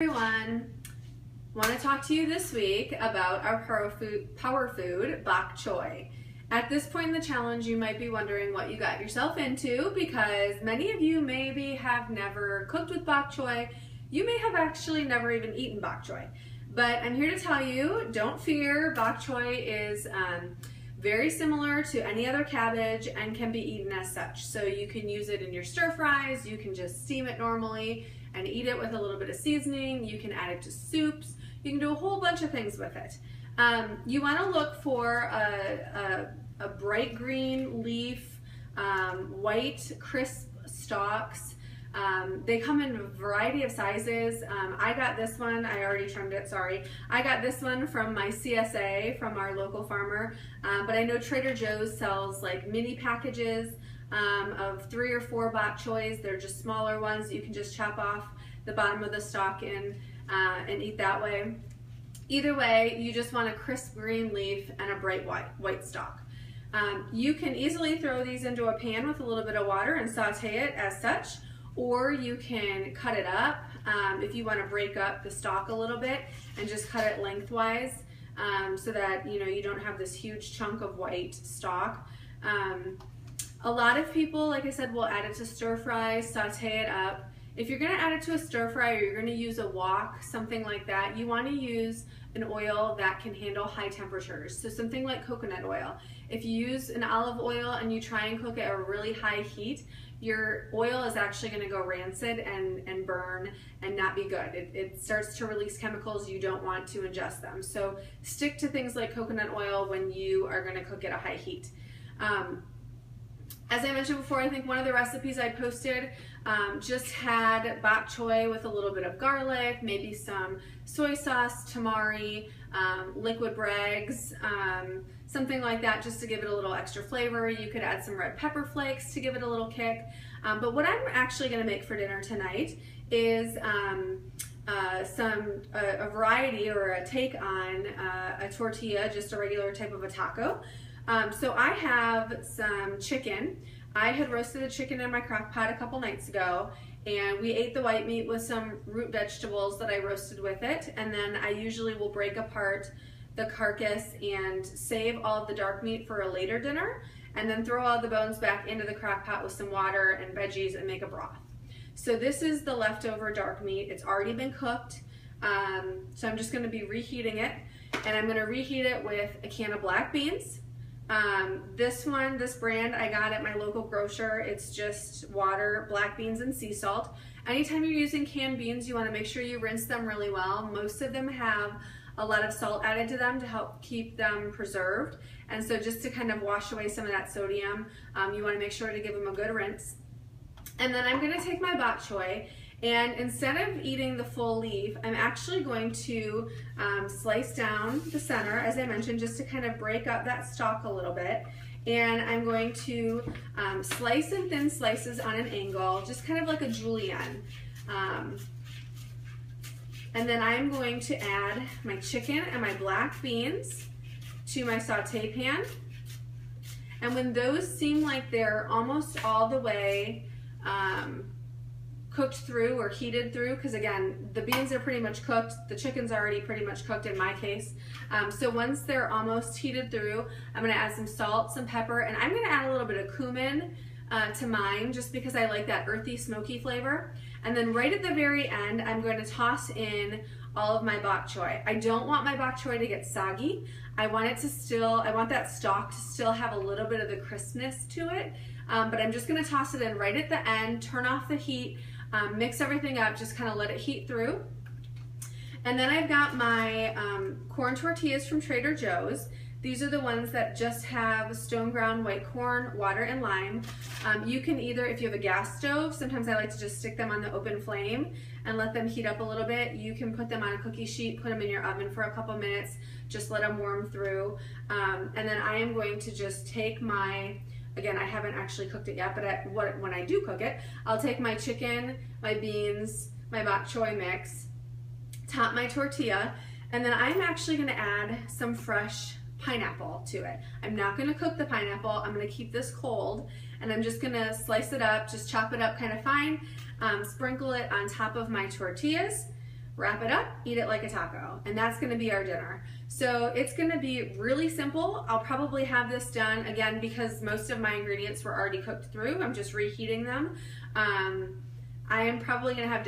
Everyone, want to talk to you this week about our power food, bok choy. At this point in the challenge, you might be wondering what you got yourself into because many of you maybe have never cooked with bok choy. You may have actually never even eaten bok choy. But I'm here to tell you, don't fear, bok choy is very similar to any other cabbage and can be eaten as such. So you can use it in your stir fries, you can just steam it normally and eat it with a little bit of seasoning. You can add it to soups. You can do a whole bunch of things with it. You want to look for a bright green leaf, white crisp stalks. They come in a variety of sizes. I got this one, I already trimmed it, sorry. I got this one from my CSA, from our local farmer, but I know Trader Joe's sells like mini packages of 3 or 4 bok choys. They're just smaller ones. You can just chop off the bottom of the stalk and eat that way. Either way, you just want a crisp green leaf and a bright white stalk. You can easily throw these into a pan with a little bit of water and saute it as such, or you can cut it up if you want to break up the stalk a little bit and just cut it lengthwise so that you don't have this huge chunk of white stalk. A lot of people, like I said, will add it to stir fries, saute it up. If you're going to add it to a stir fry or you're going to use a wok, something like that, you want to use an oil that can handle high temperatures. So something like coconut oil. If you use an olive oil and you try and cook at a really high heat, your oil is actually going to go rancid and burn and not be good. It starts to release chemicals. You don't want to ingest them. So stick to things like coconut oil when you are going to cook at a high heat. As I mentioned before, I think one of the recipes I posted just had bok choy with a little bit of garlic, maybe some soy sauce, tamari, liquid bregs, something like that, just to give it a little extra flavor. You could add some red pepper flakes to give it a little kick. But what I'm actually going to make for dinner tonight is a variety or a take on a tortilla, just a regular type of a taco. So I have some chicken. I had roasted the chicken in my crock pot a couple nights ago, and we ate the white meat with some root vegetables that I roasted with it, and then I usually will break apart the carcass and save all of the dark meat for a later dinner, and then throw all the bones back into the crock pot with some water and veggies and make a broth. So this is the leftover dark meat. It's already been cooked, so I'm just going to be reheating it, and I'm going to reheat it with a can of black beans. This brand I got at my local grocer. It's just water, black beans, and sea salt. Anytime you're using canned beans, you want to make sure you rinse them really well. Most of them have a lot of salt added to them to help keep them preserved. And so just to kind of wash away some of that sodium, you want to make sure to give them a good rinse. And then I'm going to take my bok choy, and instead of eating the full leaf, I'm actually going to slice down the center, as I mentioned, just to kind of break up that stalk a little bit. And I'm going to slice in thin slices on an angle, just kind of like a julienne. And then I'm going to add my chicken and my black beans to my saute pan. And when those seem like they're almost all the way cooked through or heated through, because again, the beans are pretty much cooked, the chicken's already pretty much cooked in my case. So once they're almost heated through, I'm going to add some salt, some pepper, and I'm going to add a little bit of cumin to mine, just because I like that earthy, smoky flavor. And then right at the very end, I'm going to toss in all of my bok choy. I don't want my bok choy to get soggy. I want that stalk to still have a little bit of the crispness to it. But I'm just going to toss it in right at the end, turn off the heat, mix everything up, just kind of let it heat through. And then I've got my corn tortillas from Trader Joe's. These are the ones that just have stone ground white corn, water, and lime. You can either, if you have a gas stove, sometimes I like to just stick them on the open flame and let them heat up a little bit. You can put them on a cookie sheet, put them in your oven for a couple minutes, just let them warm through. And then I am going to just take again, I haven't actually cooked it yet, but when I do cook it, I'll take my chicken, my beans, my bok choy mix, top my tortilla, and then I'm actually going to add some fresh pineapple to it. I'm not going to cook the pineapple. I'm going to keep this cold, and I'm just going to slice it up, just chop it up kind of fine, sprinkle it on top of my tortillas, wrap it up, eat it like a taco, and that's gonna be our dinner. So it's gonna be really simple. I'll probably have this done, again, because most of my ingredients were already cooked through. I'm just reheating them. I am probably gonna have dinner